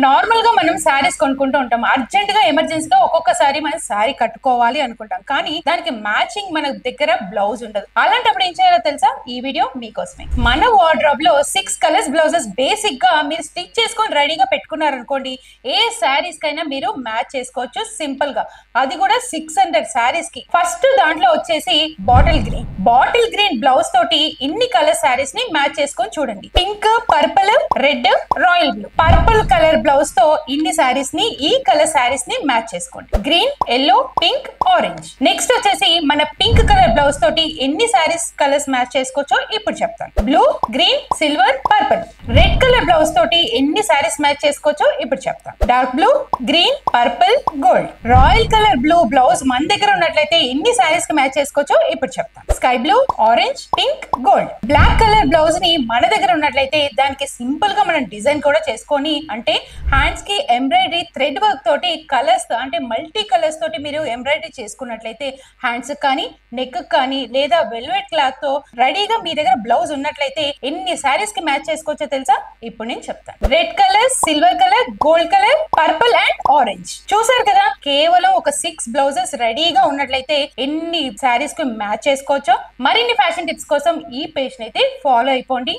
Normal గా మనం శారీస్ కొనుక్కుంటూ ఉంటాం, అర్జెంట్ గా ఎమర్జెన్సీగా ఒక్కొక్కసారి మనం శారీ కట్టుకోవాలి అనుకుంటాం, కానీ దానికి మ్యాచింగ్ మన దగ్గర బ్లౌజ్ ఉండదు. అలాంటప్పుడు ఏం చేయాలో తెలుసా? ఈ వీడియో మీకోసమే. మన వార్డ్రోబ్ లో 6 కలర్స్ బ్లౌజెస్ బేసిక్ గా మీరు స్టిచ్ చేసుకొని రెడీగా పెట్టుకున్నారనుకోండి, ఏ శారీస్ కైనా మీరు మ్యాచ్ చేసుకోవచ్చు సింపుల్ గా, అది కూడా 600 శారీస్ కి. ఫస్ట్ దాంట్లో వచ్చేసి బాటిల్ గ్రీన్ బ్లౌజ్ తోటి ఇన్ని కలర్ శారీస్ ని మ్యాచ్ చేసుకొని చూడండి. Pink, purple, red, royal blue. Purple colour blouse తో ఇన్ని శారీస్ ని, ఈ కలర్ శారీస్ ని మ్యాచ్ చేసుకోండి. Green, yellow, pink, orange. Next వచ్చేసి మన పింక్ కలర్ బ్లౌజ్ తోటి ఎన్ని శారీస్ కలర్స్ మ్యాచ్ చేసుకోవచ్చో ఇప్పుడు చెప్తాను. Blue, green, silver, purple. Red colour blouse తోటి ఎన్ని శారీస్ మ్యాచ్ చేసుకోవచ్చో ఇప్పుడు చెప్తాను. Dark blue, green, purple, gold. Royal colour blue blouse మన దగ్గర ఉన్నట్లయితే ఎన్ని శారీస్ కి మ్యాచ్ చేసుకోవచ్చో ఇప్పుడు చెప్తాను. Sky blue, orange, pink, gold. Black colour blouse ని మన దగ్గర ఉన్నట్లయితే దానికి సింపుల్ గా మనం డిజైన్ కూడా చేసుకొని, అంటే హ్యాండ్స్ కి ఎంబ్రాయిడరీ థ్రెడ్ వర్క్ తోటి కలర్స్, అంటే మల్టీ కలర్స్ తోటి మీరు ఎంబ్రాయిడరీ చేసుకున్నట్లయితే హ్యాండ్స్ కానీ, నెక్ కానీ, లేదా వెల్వెట్ క్లాత్ తో రెడీగా మీ దగ్గర బ్లౌజ్ ఉన్నట్లయితే ఎన్ని శారీస్ కి మ్యాచ్ చేసుకోవచ్చో తెలుసా? ఇప్పుడు నేను చెప్తాను. Red colour, silver colour, gold colour, purple and orange. చూసారు కదా, కేవలం ఒక 6 బ్లౌజెస్ రెడీగా ఉన్నట్లయితే ఎన్ని శారీస్ కి మ్యాచ్ చేసుకోవచ్చో. మరిన్ని ఫ్యాషన్ టిప్స్ కోసం ఈ పేజ్ అయితే ఫాలో అయిపోండి.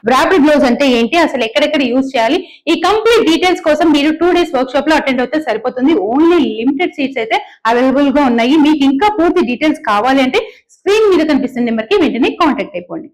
వ్రాప్డ్ బ్లౌజ్ అంటే ఏంటి, అసలు ఎక్కడెక్కడ యూజ్ చేయాలి, ఈ కంప్లీట్ డీటెయిల్స్ కోసం మీరు 2 days వర్క్ షాప్ లో అటెండ్ అవుతే సరిపోతుంది. ఓన్లీ లిమిటెడ్ సీట్స్ అయితే అవైలబుల్ గా ఉన్నాయి. మీకు ఇంకా పూర్తి డీటెయిల్స్ కావాలి అంటే స్క్రీన్ మీద కనిపిస్తున్న నెంబర్ కి వెంటనే కాంటాక్ట్ అయిపోండి.